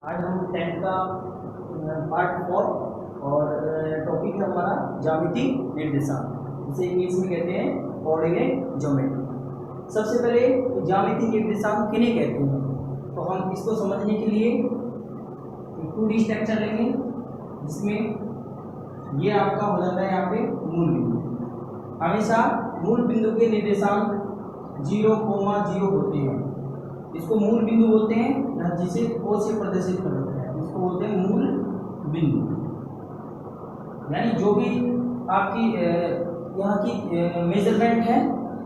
आज हम 10th का पार्ट 4 और टॉपिक है हमारा ज्यामिति निर्देशांक, जिसे इंग्लिश में कहते हैं कोऑर्डिनेट ज्योमेट्री। सबसे पहले ज्यामिति निर्देशांक किन्हें कहते हैं, तो हम इसको समझने के लिए 2D स्ट्रक्चर लेंगे, जिसमें ये आपका हो जाता है यहाँ पे मूल बिंदु। हमेशा मूल बिंदु के निर्देशांक 0,0 होते हैं। इसको मूल बिंदु बोलते हैं, जिसे O से प्रदर्शित करते हैं, इसको बोलते हैं मूल बिंदु। यानी जो भी आपकी यहाँ की मेजरमेंट है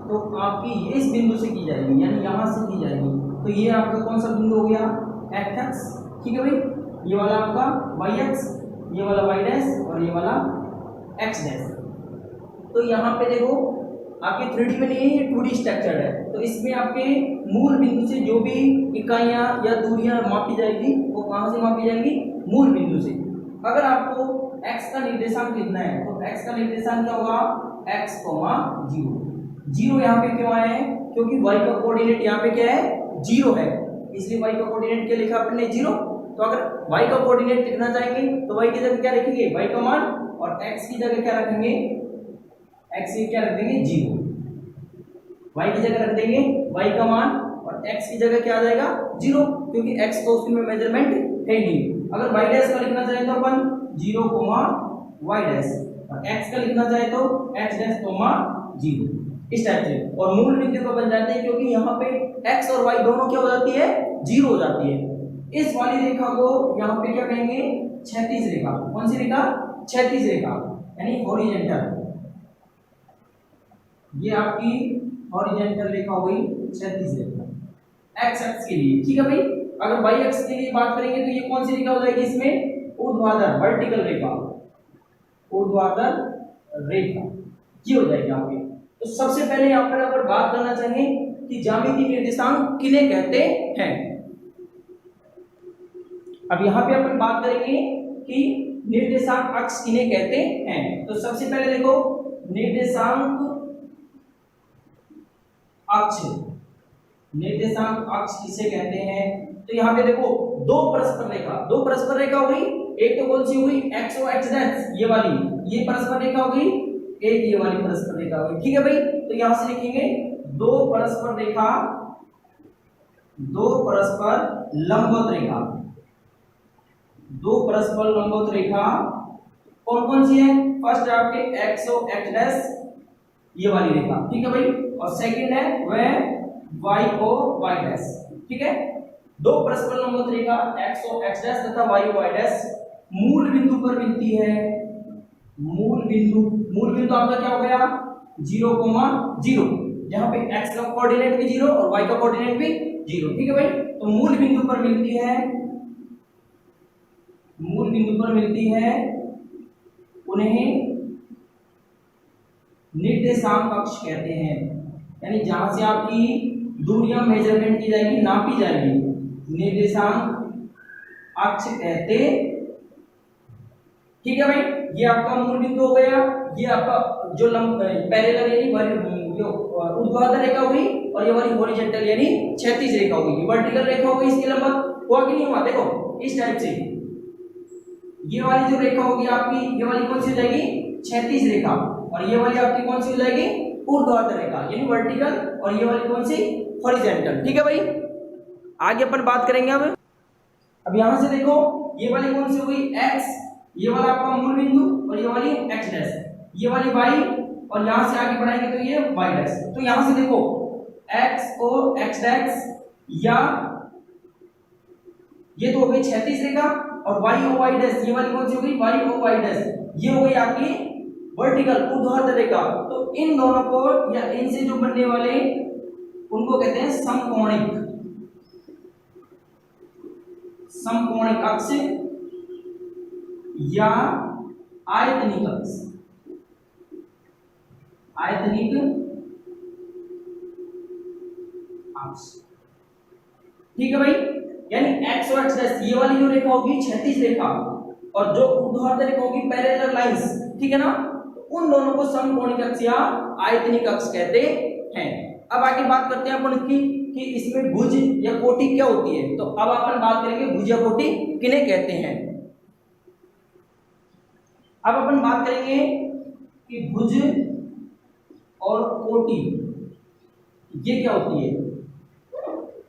तो आपकी इस बिंदु से की जाएगी, यानी यहाँ से की जाएगी। तो ये आपका कौन सा बिंदु हो गया, x, ठीक है भाई। ये वाला आपका y, ये वाला y' और ये वाला x'। तो यहाँ पे देखो आपके 3D में नहीं है, ये 2D स्ट्रक्चर है। तो इसमें आपके मूल बिंदु से जो भी इकाइयाँ या दूरियां मापी जाएगी वो कहाँ से मापी जाएगी, मूल बिंदु से। अगर आपको x का निर्देशांक लिखना है तो x का निर्देशांक क्या होगा, x, 0। 0 यहाँ पे क्यों आया है, क्योंकि y का कोऑर्डिनेट यहाँ पे क्या है, 0 है, इसलिए y का कोऑर्डिनेट क्या लिखा आपने, 0। तो अगर y का कोऑर्डिनेट लिखना चाहेंगे तो y की जगह क्या लिखेंगे, y का मान, और x की जगह क्या रखेंगे, x की क्या रख देंगे, 0। y की जगह रख देंगे y का मान, और x की जगह क्या आ जाएगा, 0, क्योंकि x तो उसमें मेजरमेंट है नहीं। अगर y' का लिखना चाहे तो अपन 0, y', और x का लिखना चाहे तो x', 0, इस टाइप से। और मूल बिंदु को बन जाते हैं क्योंकि यहाँ पे x और y दोनों क्या हो जाती है, 0 हो जाती है। इस वाली रेखा को यहाँ पे क्या कहेंगे, क्षैतिज रेखा। कौन सी रेखा, क्षैतिज रेखा, यानी हॉरिजॉन्टल। ये आपकी हॉरिजॉन्टल रेखा हो गई, क्षैतिज रेखा x अक्ष के लिए, ठीक है भाई। अगर y अक्ष के लिए बात करेंगे तो ये कौन सी रेखा हो जाएगी, इसमें ऊर्ध्वाधर, वर्टिकल रेखा, ऊर्ध्वाधर रेखा, ये हो जाएगी आपकी। तो सबसे पहले यहाँ पर अगर बात करना चाहें कि ज्यामितीय निर्देशांक किन्हें कहते हैं। अब यहाँ पे अपन बात करेंगे कि निर्देशांक अक्ष किन्हें कहते हैं। तो सबसे पहले देखो, निर्देशांक अक्ष, निर्देशांक अक्ष किसे कहते हैं। तो यहाँ पे देखो दो परस्पर रेखा हो गई। एक तो कौन सी हो गई, x और x', ये वाली, ये परस्पर रेखा हो गई। एक ये वाली परस्पर रेखा हो गई, ठीक है भाई। तो यहां से लिखेंगे दो परस्पर रेखा, दो परस्पर लंबवत रेखा, दो परस्पर लंबवत रेखा कौन कौन सी है। फर्स्ट आपके x और x', ये वाली रेखा, ठीक है भाई। और सेकंड है वह y और y', ठीक है। दो परस्पर लंबवत रेखा x और x' तथा y और y' मूल बिंदु पर मिलती है। मूल बिंदु आपका क्या हो गया, 0,0, जहां पे x का कोऑर्डिनेट भी 0 और y का कोऑर्डिनेट भी 0, ठीक है भाई। तो मूल बिंदु पर मिलती है, मूल बिंदु पर मिलती है, उन्हें निर्देशांक अक्ष कहते हैं। यानी जहां से आपकी दूरियां मेजरमेंट की जाएगी, नापी जाएगी, निर्देशांक अक्ष कहते, ठीक है भाई। ये आपका मूल बिंदु हो गया। ये आपका जो पैरेलल यानी जो ऊर्ध्वाधर रेखा हो गई, और ये वाली हॉरिजॉन्टल यानी क्षैतिज रेखा हो गई। वर्टिकल रेखा हो गई, इसके लंबवत हुआ कि नहीं हुआ, देखो इस टाइप से। ये वाली जो रेखा होगी आपकी, ये वाली कौन सी हो जाएगी, क्षैतिज रेखा, और ये वाली आपकी कौन सी हो जाएगी, ऊर्ध्वाधर रेखा यानी वर्टिकल, और ये वाली कौन सी, हॉरिजॉन्टल, ठीक है भाई। आगे अपन बात करेंगे। अब यहां से देखो ये वाली कौन सी हो गई, x, ये वाला आपका मूल बिंदु, और ये वाली x', ये वाली y, और यहां से आगे बढ़ाएंगे तो ये y'। तो यहां से देखो x और x', या ये तो हो गई क्षैतिज रेखा, और y और y', ये वाली कौन सी हो गई, y और y', ये हो गई आपकी वर्टिकल, ऊर्ध्वाधर रेखा। तो इन दोनों को या इनसे जो बनने वाले उनको कहते हैं समकोणिक, समकोणिक अक्ष या आयतनिक अक्ष, आयतनिक अक्ष, ठीक है भाई। यानी x और x', ये वाली जो रेखा होगी क्षैतिज रेखा, और जो ऊर्ध्वाधर रेखा होगी पैरेलल लाइंस, ठीक है ना। तो उन दोनों को समकोणिक अक्ष या आयतनिक अक्ष कहते हैं। अब आगे बात करते हैं अपन की कि इसमें भुज या कोटि क्या होती है। तो अब अपन बात करेंगे भुज या कोटि किन्हें कहते हैं। अब अपन बात करेंगे कि भुज और कोटि ये क्या होती है,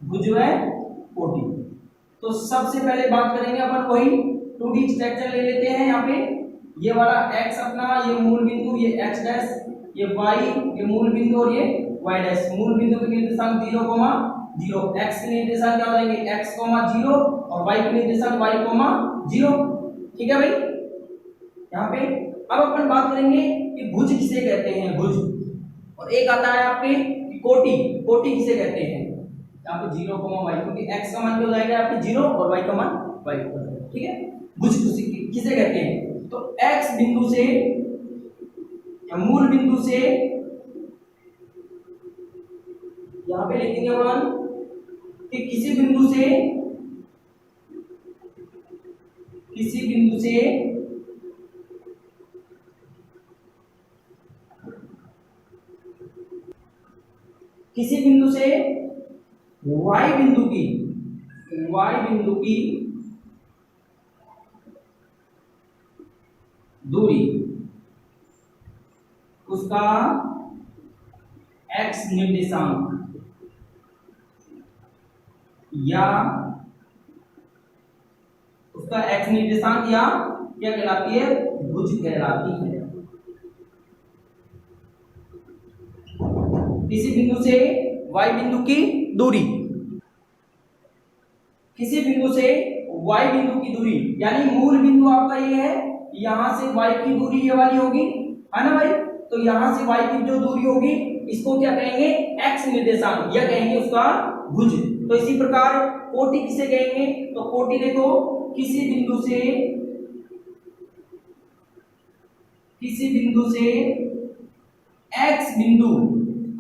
भुज व कोटि। तो सबसे पहले बात करेंगे अपन वही 2D स्ट्रक्चर ले लेते हैं। यहाँ पे ये वाला x अपना, ये मूल बिंदु, ये x डैश, ये y, ये मूल बिंदु और ये y डैश। मूल बिंदु के निर्देशांक 0, 0, x के निर्देशांक क्या हो जाएंगे x, 0 और y के निर्देशांक y, 0। ठीक है भाई। यहाँ पे अब अपन बात करेंगे कि भुज किसे कहते हैं, भुज। और एक आता है आपके कोटि, कोटि किसे कहते हैं। यहाँ पे 0, y, क्योंकि x का मान क्या हो जाएगा आपके 0 और y का मान y हो जाएगा। ठीक है, भुज किसे कहते हैं। तो x बिंदु से या मूल बिंदु से यहां पे लिखेंगे अपन कि किसी बिंदु से y बिंदु की दूरी उसका x निर्देशांक या क्या कहलाती है, भुज कहलाती है। किसी बिंदु से y बिंदु की दूरी, किसी बिंदु से y बिंदु की दूरी, यानी मूल बिंदु आपका ये है, यहां से y की दूरी ये वाली होगी, है ना भाई। तो यहां से y की जो दूरी होगी इसको क्या कहेंगे, x निर्देशांक, या कहेंगे उसका भुज। तो इसी प्रकार कोटि किसे कहेंगे, तो कोटि देखो किसी बिंदु से x बिंदु,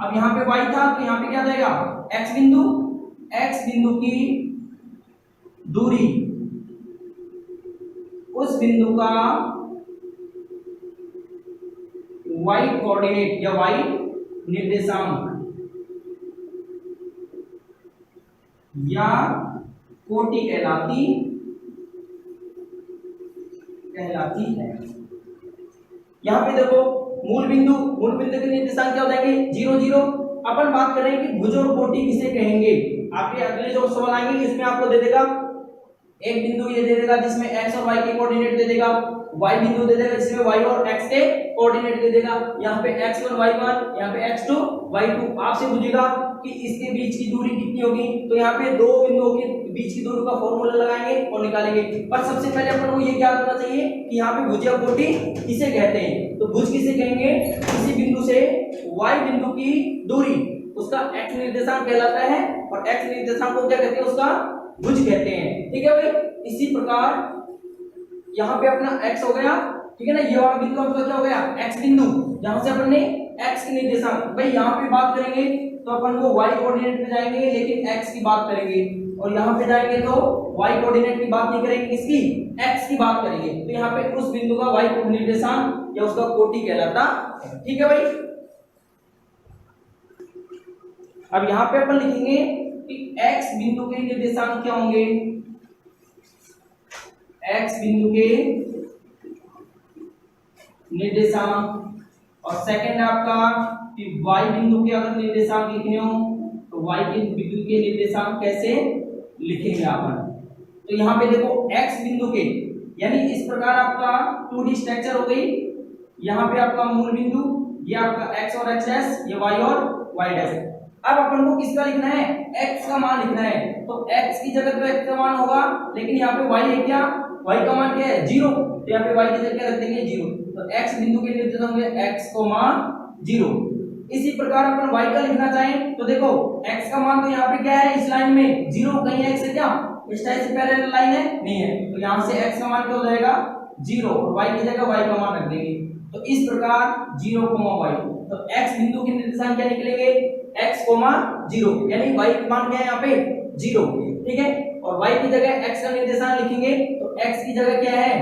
अब यहां पे y था तो यहां पे क्या जाएगा x बिंदु की दूरी, उस बिंदु का y कोऑर्डिनेट या y निर्देशांक या कोटि कहलाती है। यहां पे देखो मूल बिंदु के निर्देशांक क्या हो जाएंगे 0, 0। अपन बात कर रहे हैं कि भुज और कोटि किसे कहेंगे। आपके अगले जो सवाल आएंगे इसमें आपको दे देगा एक बिंदु ये दे देगा जिसमें x और y के कोऑर्डिनेट दे देगा, y बिंदु दे देगा जिसमें y और x के कोऑर्डिनेट दे देगा। यहाँ पे x1 y1, यहाँ पे x2 y2। आपसे पूछेगा कि इसके बीच की दूरी कितनी होगी, तो यहाँ पे दो बिंदुओं के बीच की दूरी का फॉर्मूला लगाएंगे और निकालेंगे। पर सबसे पहले अपन को ये क्या करना चाहिए कि यहाँ पे भुज या कोटि किसे कहते हैं। तो भुज किसे कहेंगे, किसी बिंदु से y बिंदु की दूरी उसका x निर्देशांक कहलाता है, और x निर्देशांक को क्या कहते हैं, उसका भुज कहते हैं। ठीक है भाई। इसी प्रकार यहाँ पे अपना x हो गया, ठीक है ना, ये वाला बिंदु आपका क्या हो गया x बिंदु, जहां से अपन ने x के निर्देशांक, भाई यहाँ पे बात करेंगे तो अपन को y कोऑर्डिनेट पे जाएंगे लेकिन x की बात करेंगे, और यहाँ पे जाएंगे तो y कोऑर्डिनेट की बात नहीं करेंगे, किसकी, x की बात करेंगे। तो यहाँ पे उस बिंदु का y निर्देशांक या उसका कोटि कहलाता है। ठीक है भाई। अब यहाँ पे अपन लिखेंगे कि x बिंदु के निर्देशांक क्या होंगे, x बिंदु के निर्देशांक, और सेकंड आपका कि y बिंदु के अगर निर्देशांक लिखने हो तो y के बिंदु के निर्देशांक कैसे लिखेंगे अपन। तो यहाँ पे देखो x बिंदु के, यानी इस प्रकार आपका 2D स्ट्रक्चर हो गई। यहाँ पे आपका मूल बिंदु, ये आपका x और x डैश, ये y और y डैश। अब अपन को किसका लिखना है, x का मान लिखना है। तो x की जगह तो x का मान होगा, लेकिन यहाँ पे y है क्या, y का मान क्या है 0, तो यहाँ पे y की जगह रख देंगे 0। तो x बिंदु के निर्देशांक होंगे x, 0। इसी प्रकार अपन y का लिखना चाहें तो देखो x का मान तो यहाँ पे क्या है, इस लाइन में 0, कहीं x है क्या, इस टाइप से पैरेलल लाइन है, नहीं है। तो यहाँ से x का मान क्या हो जाएगा 0, और y की जगह y का मान रख देंगे। तो इस प्रकार 0, y, तो x बिंदु के निर्देशांक क्या निकलेंगे x, 0, यानी y का मान क्या है यहाँ पे 0, ठीक है। और y की जगह x का निर्देशांक लिखेंगे तो x की जगह क्या है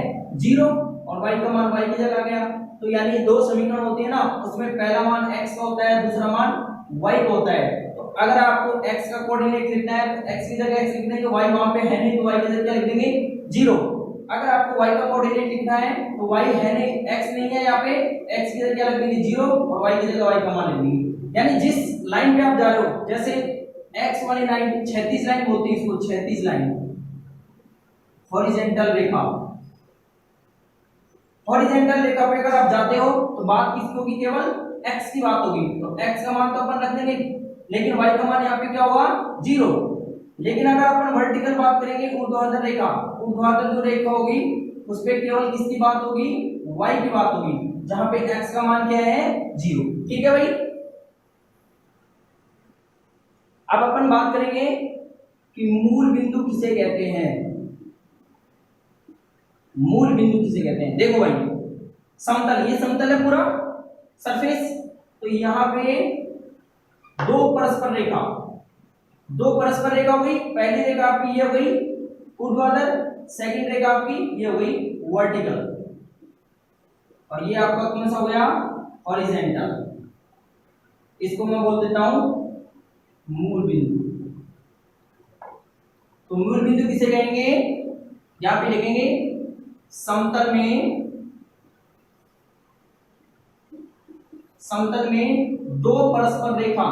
0, और y का मान y की जगह आ गया। तो यानी दो समीकरण होते हैं ना, उसमें पहला मान x का होता है, दूसरा मान y का होता है। तो अगर आपको x का कोऑर्डिनेट लिखना है तो x की जगह x लिखना है, तो y वहां पे है नहीं तो y की जगह क्या लिख देंगे 0। अगर आपको y का कोऑर्डिनेट लिखना है तो y है नहीं, x नहीं है, यहाँ पे x की जगह क्या लिख देंगे 0 और y की जगह y का मान लिख देंगे। यानी जिस लाइन पे आप जा रहे हो, जैसे x वाली लाइन 36 लाइन बोलते हैं इसको, 36 लाइन हॉरिजॉन्टल रेखा। हॉरिजॉन्टल रेखा पे अगर आप जाते हो तो बात किसकी होगी, केवल x की बात होगी, तो x का मान तो अपन रख देंगे, लेकिन y का मान यहाँ पे क्या होगा 0। लेकिन अगर अपन वर्टिकल बात करेंगे, ऊर्ध्वाधर रेखा, ऊर्ध्वाधर जो रेखा होगी उस पे केवल किसकी बात होगी, y की बात होगी, जहां पे x का मान क्या है 0। ठीक है भाई। अब अपन बात करेंगे कि मूल बिंदु किसे कहते हैं। मूल बिंदु किसे कहते हैं, देखो भाई समतल, ये समतल है पूरा सरफेस, तो यहां पे दो परस्पर रेखा हो गई। पहली रेखा आपकी ये हो गई ऊर्ध्वाधर, सेकंड रेखा आपकी ये हो गई वर्टिकल, और ये आपका कौन सा हो गया हॉरिजॉन्टल। इसको मैं बोल देता हूं मूल बिंदु। तो मूल बिंदु किसे कहेंगे, यहां पे लिखेंगे समतल में दो परस्पर रेखा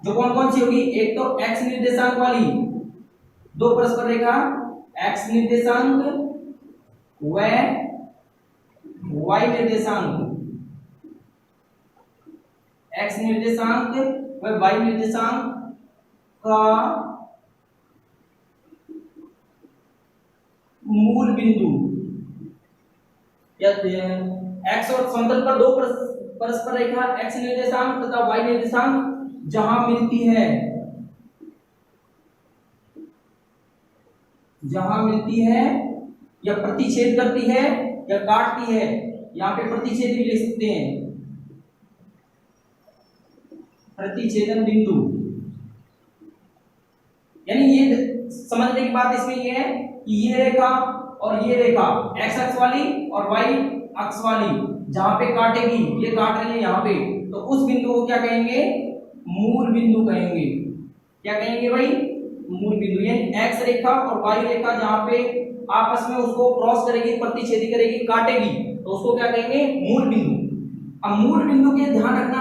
जो कौन कौन सी होगी, एक तो x निर्देशांक वाली दो परस्पर रेखा, x निर्देशांक व y निर्देशांक, x निर्देशांक व y निर्देशांक का मूल बिंदु, या x और समतल पर दो परस्पर रेखा x निर्देशांक तथा y निर्देशांक जहां मिलती है या प्रतिच्छेद करती है या काटती है, यहां पे प्रतिच्छेद भी लिख सकते हैं, प्रतिच्छेदन बिंदु। यानी ये समझने की बात इसमें ये है कि ये रेखा और ये रेखा x अक्ष वाली और y अक्ष वाली जहां पे काटेगी, ये काट रही है यहाँ पे, तो उस बिंदु को क्या कहेंगे, मूल बिंदु कहेंगे। क्या कहेंगे भाई, मूल बिंदु। यानी x रेखा और y रेखा जहां पे आपस में उसको क्रॉस करेगी, प्रतिच्छेदी करेगी, काटेगी, तो उसको क्या कहेंगे, मूल बिंदु। अब मूल बिंदु के ध्यान रखना,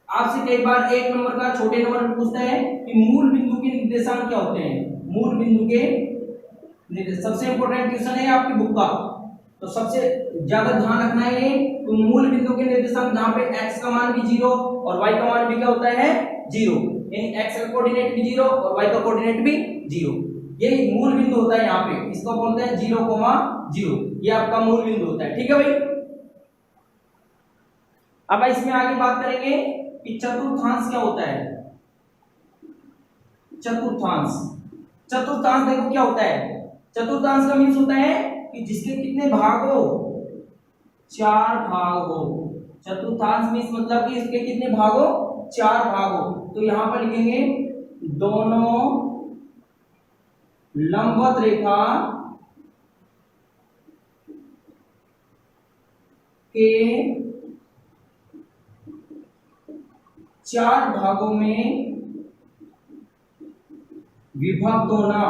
आपसे कई बार एक नंबर का छोटे नंबर में पूछता है कि मूल बिंदु के निर्देशांक क्या होते हैं। मूल बिंदु के सबसे इंपॉर्टेंट क्वेश्चन है आपकी बुक का, तो सबसे ज्यादा ध्यान रखना है ये। तो मूल बिंदु के निर्देशांक जहां पे x का मान भी 0 और y का मान भी क्या होता है 0, यानी x का कोऑर्डिनेट भी 0 और y का कोऑर्डिनेट भी 0, ये मूल बिंदु होता है यहाँ पे, इसको बोलते हैं 0,0, ये आपका मूल बिंदु होता है। ठीक है भाई। अब इसमें आगे बात करेंगे कि चतुर्थांश क्या होता है। चतुर्थांश देखो क्या होता है, चतुर्थांश का मीन्स होता है कि जिसके कितने भाग हो, 4 भाग हो। चतुर्थांश मीन्स मतलब कि इसके कितने भाग हो, 4 भाग हो। तो यहां पर लिखेंगे दोनों लंबवत रेखा के 4 भागों में विभक्त होना।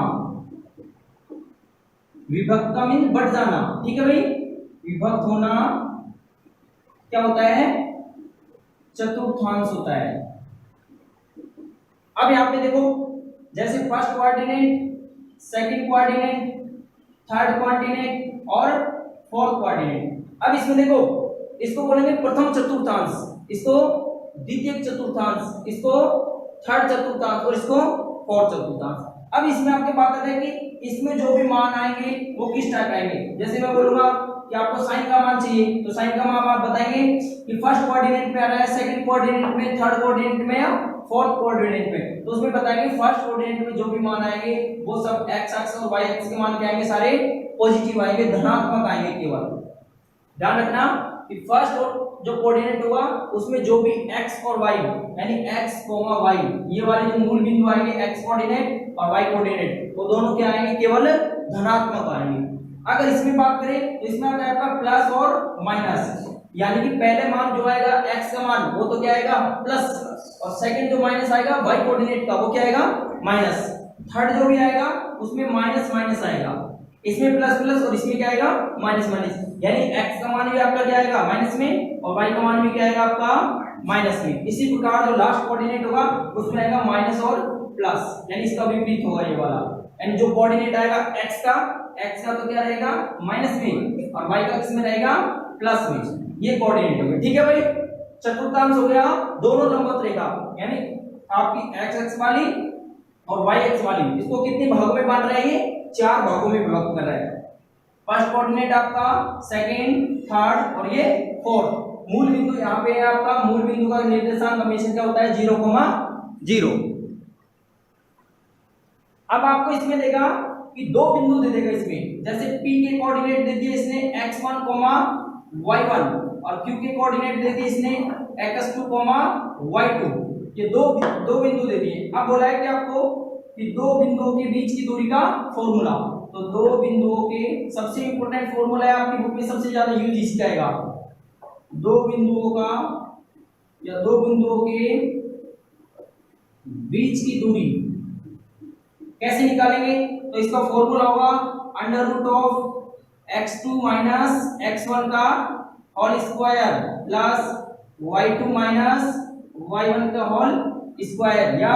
विभक्त का मीन बढ़ जाना। ठीक है भाई, विभक्त होना क्या होता है, चतुर्थांश होता है। अब यहां पे देखो, जैसे first coordinate, second coordinate, third coordinate और फोर्थ कोऑर्डिनेट। अब इसमें देखो, इसको बोलेंगे प्रथम चतुर्थांश, इसको द्वितीय चतुर्थांश, इसको थर्ड चतुर्थांश और इसको फोर्थ चतुर्थांश। अब इसमें आपके बात आता है कि इसमें जो भी मान आएंगे वो किस टाइप आएंगे। जैसे मैं बोलूंगा कि आपको साइन का मान चाहिए, तो साइन का मान आप बताएंगे कि फर्स्ट कोऑर्डिनेट पे आ रहा है, सेकंड कोऑर्डिनेट में, थर्ड कोऑर्डिनेट में या फोर्थ कोऑर्डिनेट में। तो उसमें बताएंगे फर्स्ट कोऑर्डिनेट में जो भी मान आएंगे वो सब x अक्ष और y अक्ष के मान क्या आएंगे, सारे पॉजिटिव आएंगे, धनात्मक आएंगे केवल। ध्यान रखना कि फर्स्ट जो कोऑर्डिनेट होगा उसमें जो भी x और y यानी x, y ये वाले जो मूल बिंदु आएंगे, x कोऑर्डिनेट और y कोऑर्डिनेट, वो दोनों क्या आएंगे, केवल धनात्मक आएंगे। अगर इसमें बात करें तो इसमें आता है आपका प्लस और माइनस, यानी कि पहले मान जो आएगा x का मान वो तो क्या आएगा प्लस, और सेकंड जो माइनस आएगा y कोऑर्डिनेट का वो क्या आएगा माइनस, थर्ड जो भी आएगा उसमें माइनस माइनस आएगा, इसमें प्लस प्लस और इसमें क्या आएगा माइनस माइनस, यानी x का मान भी आपका क्या आएगा माइनस में और y का मान भी क्या आएगा आपका माइनस में। इसी प्रकार जो लास्ट कोऑर्डिनेट होगा उसमें आएगा माइनस और प्लस, यानी इसका विपरीत होगा ये वाला, यानी जो कोऑर्डिनेट आएगा x का तो क्या रहेगा माइनस में और y का किसमें रहेगा प्लस में, ये कोऑर्डिनेट हो गए। ठीक है भाई, चतुर्थांश हो गया दोनों लंबवत रेखा, यानी आपकी x एक्स वाली और y एक्स वाली, इसको कितने भागों में बांट रहा है, ये 4 भागों में विभक्त कर रहा है। फर्स्ट कोऑर्डिनेट आपका, सेकंड, थर्ड और ये फोर्थ। मूल बिंदु यहाँ पे है आपका, मूल बिंदु का निर्देशांक हमेशा क्या होता है 0,0। अब आपको इसमें देगा कि दो बिंदु दे देगा इसमें, जैसे P के कोऑर्डिनेट दे दिए इसने x1, y1 और Q के कोऑर्डिनेट दे दिए इसने x2, y2, ये दो बिंदु दे दिए। अब बोला है कि आपको कि दो बिंदुओं के बीच की दूरी का फॉर्मूला, तो दो बिंदुओं के सबसे इंपॉर्टेंट फॉर्मूला है आपकी बुक में सबसे ज्यादा यूज इसका आएगा, दो बिंदुओं का या दो बिंदुओं के बीच की दूरी कैसे निकालेंगे, तो इसका फॉर्मूला होगा under root of x2 minus x1 का whole square plus y2 minus y1 का होल स्क्वायर, या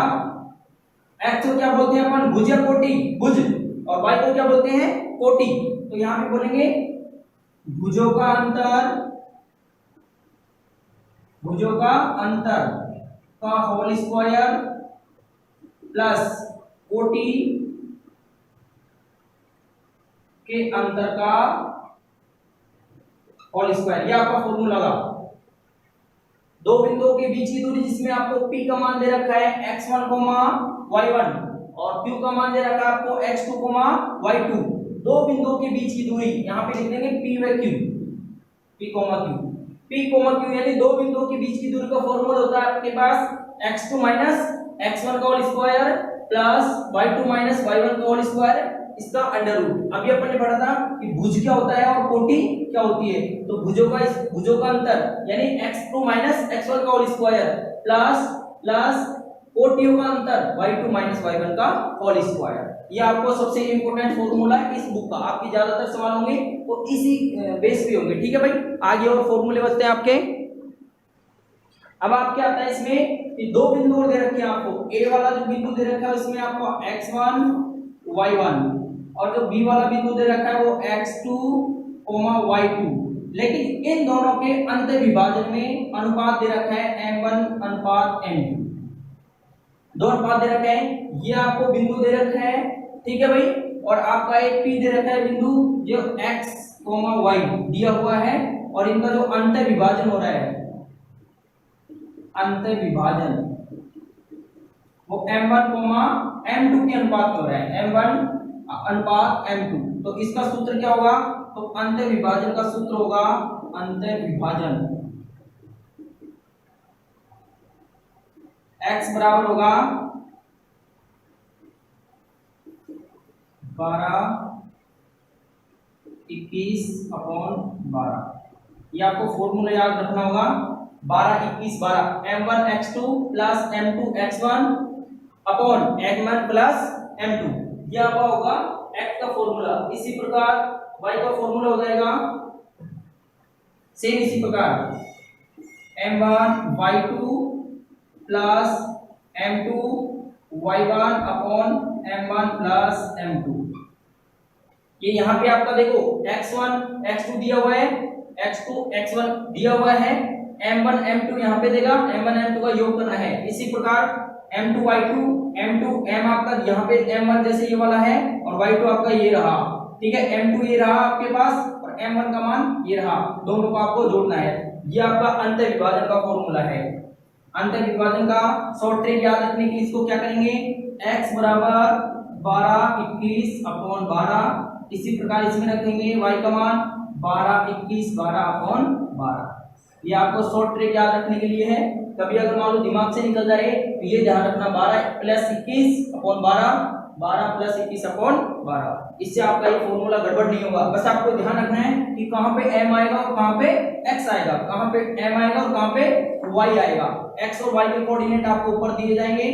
x को क्या बोलते हैं अपन भुज या कोटि, भुज, और y को क्या बोलते हैं कोटि, तो यहां पे बोलेंगे भुजों का अंतर का होल स्क्वायर प्लस कोटि के अंतर का होल स्क्वायर, ये आपका फॉर्मूला लगा। दो बिंदुओं के बीच की दूरी जिसमें आपको P का मान दे रखा है x1, y1 और Q का मान दे रखा है आपको x2, y2, दो बिंदुओं के बीच की दूरी यहां पे लिख देंगे P व Q, P, Q, यानी दो बिंदुओं के बीच की दूरी का फॉर्मूला होता है आपके पास x2 माइनस x1 का whole square plus y2 minus y1 का होल स्क्वायर, इसका अंडर रूट। अभी अपन ने पढ़ा था कि भुज क्या होता है और कोटि क्या होती है, तो भुजों का अंतर यानी x2 माइनस x1 का होल स्क्वायर प्लस कोटियों का अंतर y2 माइनस y1 का होल स्क्वायर, ये आपको सबसे इंपॉर्टेंट फॉर्मूला है इस बुक का। आपके ज्यादातर सवाल होंगे वो इसी बेस पे होंगे। ठीक है भाई, आगे और फॉर्मूले बचते हैं आपके। अब आप क्या आता है इसमें कि दो बिंदु दे रखे हैं आपको, A वाला जो बिंदु दे रखा है उसमें आपको x1, y1 और जो B वाला बिंदु दे रखा है वो x2, y2, लेकिन इन दोनों के अंत विभाजन में अनुपात दे रखा है m1 अनुपात m2, दो अनुपात दे रखे हैं, ये आपको बिंदु दे रखा है। ठीक है भाई, और आपका एक P दे रखा है बिंदु जो x, y दिया हुआ है, और इनका जो अंत विभाजन हो रहा है, अंत विभाजन वो m1, m2 के अनुपात हो रहा है, m1 अनुपात m2, तो इसका सूत्र क्या होगा, तो अंत विभाजन का सूत्र होगा अंत विभाजन x बराबर होगा 12, 21/12, ये आपको फॉर्मूला याद रखना होगा, 12, 21, 12, m1 x2 plus m2 x1 upon m1 plus m2, यह आपका होगा x का फॉर्मूला। इसी प्रकार y का फॉर्मूला हो जाएगा सेम इसी प्रकार m1 y2 plus m2 y1 upon m1 plus m2, ये यहाँ पे आपका देखो x1 x2 दिया हुआ है, x2 x1 दिया हुआ है, m1 m2 यहाँ पे देगा, m1 m2 का योग करना है। इसी प्रकार m2 y2, m2 m आपका यहाँ पे m1 जैसे ये वाला है और y2 आपका ये रहा। ठीक है, m2 ये रहा आपके पास और m1 का मान ये रहा, दोनों को आपको जोड़ना है, ये आपका अंत विभाजन का फॉर्मूला है। अंत विभाजन का शॉर्ट ट्रिक याद रखने के लिए इसको क्या करेंगे, x बराबर 12, 21/12, इसी प्रकार इसमें रखेंगे y का मान 12, 21/12, ये आपको शॉर्ट ट्रिक याद रखने के लिए है। कभी अगर मान लो दिमाग से निकल जाए तो ये ध्यान रखना 12 प्लस 21/12 12 प्लस 21/12। इससे आपका ये फॉर्मूला गड़बड़ नहीं होगा। बस आपको ध्यान रखना है कि कहाँ पे m आएगा और कहाँ पे x आएगा, कहाँ पे m आएगा और कहाँ पे y आएगा। x और y के कोऑर्डिनेट आपको ऊपर दिए जाएंगे,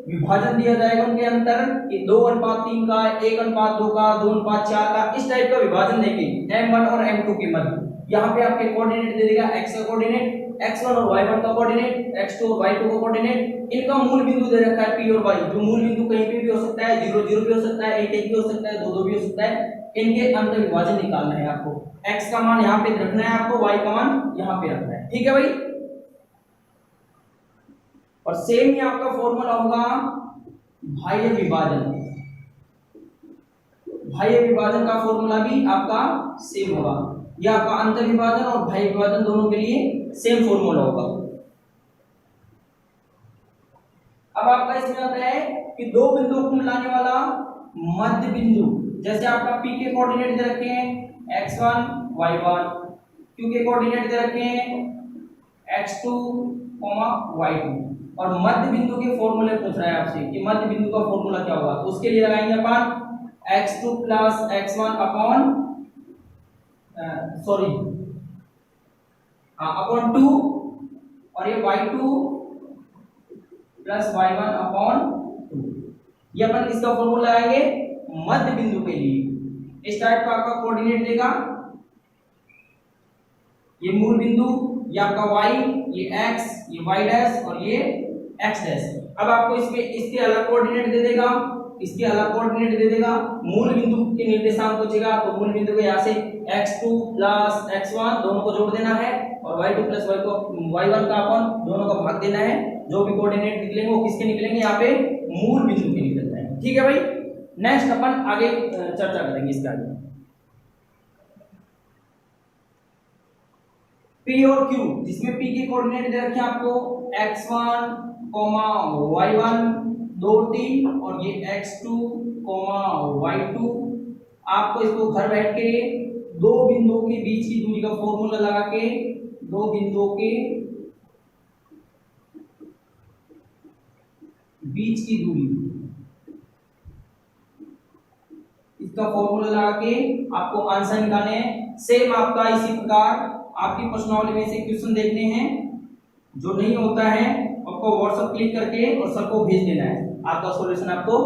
विभाजन दिया जाएगा उनके अंतर कि 2:3 का, 1:2 का, 2:4 का, इस टाइप का विभाजन देके m1 और m2 के मध्य यहाँ पे आपके कोऑर्डिनेट दे देगा, x का कोऑर्डिनेट, x1 और y1 का कोऑर्डिनेट, x2 और y2 का कोऑर्डिनेट, इनका मूल बिंदु दे रखा है p और y, जो मूल बिंदु कहीं पे भी हो सकता है, 0 0 भी हो सकता है, 1 1 भी हो सकता है, 2 2 भी हो सकता है। इनके अंतर विभाजन निकालना है आपको, x का मान यहाँ पे रखना है आपको, y का मान यहाँ पे रखना है। ठीक है भाई। और सेम ही आपका फॉर्मूला होगा बाह्य विभाजन। बाह्य विभाजन का फॉर्मूला भी आपका सेम होगा। यह आपका अंतर विभाजन और बाह्य विभाजन दोनों के लिए सेम फॉर्मूला होगा। अब आपका इसमें आता है कि दो बिंदुओं को मिलाने वाला मध्य बिंदु, जैसे आपका p के कोऑर्डिनेट दे रखे हैं x1 y1, q के कोऑर्डिनेट दे रखे हैं x2, y2, और मध्य बिंदु के फॉर्मूले पूछ रहा है आपसे कि मध्य बिंदु का फॉर्मूला क्या होगा। तो उसके लिए लगाएंगे अपन x2 plus x1 upon upon 2, और ये y2 प्लस y1 अपॉन 2। ये अपन इसका फॉर्मूला लगाएंगे मध्य बिंदु के लिए। इस टाइप का आपका कोऑर्डिनेट देगा, ये मूल बिंदु, ये आपका y, ये x, ये y डैश और ये x डैश। अब आपको इसमें इसके अलग कोऑर्डिनेट दे देगा, इसके अलग कोऑर्डिनेट दे देगा, मूल बिंदु के निर्देशांक पूछेगा तो मूल बिंदु को यहाँ से x2 प्लस x1 दोनों को जोड़ देना है, और y2 प्लस y1 का अपन दोनों का भाग देना है। जो भी कोऑर्डिनेट निकलेंगे वो किसके निकलेंगे, यहाँ पे मूल बिंदु के निकल जाएंगे। ठीक है भाई। नेक्स्ट अपन आगे चर्चा करेंगे इसके आगे। P और Q, जिसमें P के कोऑर्डिनेट दे रखे हैं आपको x1, y1 2 3, और ये x2, y2। आपको इसको घर बैठ के दो बिंदुओं के बीच की दूरी का फॉर्मूला लगा के, दो बिंदुओं के बीच की दूरी, इसका फॉर्मूला लगा के आपको आंसर निकालने हैं। सेम आपका इसी प्रकार आपकी प्रश्नावली में से क्वेश्चन देखने हैं, जो नहीं होता है आपको व्हाट्सएप क्लिक करके और सबको भेज देना है, आपका सॉल्यूशन आपको